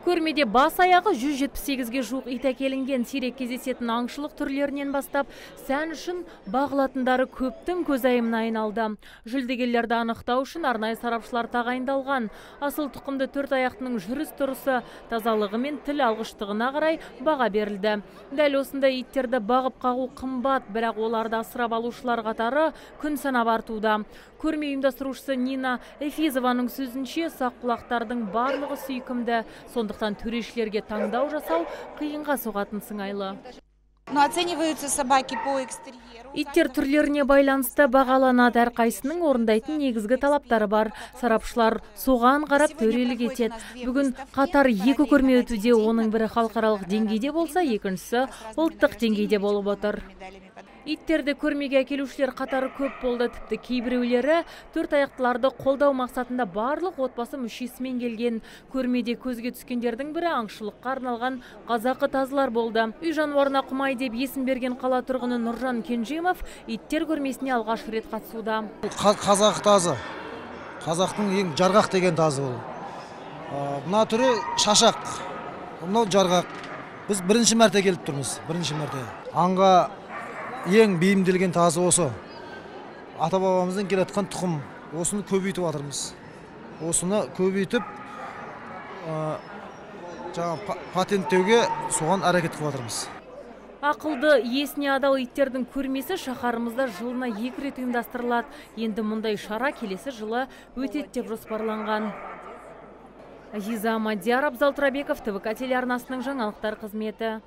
Көрмеде бас аяғы 178-ге жуық ит әкелінген, сирек кездесетін аңшылық түрлерінен бастап, сән үшін бағылатындары көптің көзайымына айналды. Жүлдегерлерді анықтау үшін арнайы сарапшылар тағайындалған. Асыл тұқымды төрт аяқтының жүріс-тұрысы, тазалығы мен тіл алғыштығына қарай баға берілді. Дәл осындай иттерді бағып қағу қымбат, бірақ оларды асырап алушылар қатары күн санап артуда. Көрме ұйымдастырушысы Нина Эфизованың сөзінше, сақ-құлақтардың барлығы сүйкімді. Сондықтан төрешілерге таңдау жасау қиынға соғатын сыңайлы. Иттер түрлеріне байланысты бағаланады, әрқайсының орындайтын негізгі талаптары бар. Сарапшылар соған қарап төрелік етеді. Бүгін қатар екі көрме өтуде, оның бірі халықаралық деңгейде болса, екіншісі ұлттық деңгейде болып отыр. Иттерді көрмеге әкелушілер қатары көп болды, тіпті кейбіреулері төрт аяқтыларды қолдау мақсатында барлық отбасы мүшесімен келген. Көрмеде көзге түскендердің бірі аңшылыққа арналған қазақы тазылар болды. Үй жануарына құмай деп есім берген қала тұрғыны Нұржан Кенжемов иттер көрмесіне алғаш рет қатысуда. Қазақ тазы. Қазақтың ең жарғақ деген тазы ол. Мына түрі шашақ. Мынау жарғақ. Біз бірінші мәрте келіп тұрмыз. Бірінші мәрте. Аңға ең бейімделген тазы осы. Ата-бабамыздан келатқан тұқым. Осыны көбейтіп жатырмыз. Осыны көбейтіп, патенттеуге соған әрекет қылып жатырмыз. Ақылды, есіне адал иттердің көрмесі шаһарымызда жылына 2 рет ұйымдастырылады. Енді мұндай шара келесі жылы өтеді деп жоспарланған. Азиза Мадияр, Абзал Тұрабеков, ТВК телеарнасының жаңалықтар қызметі.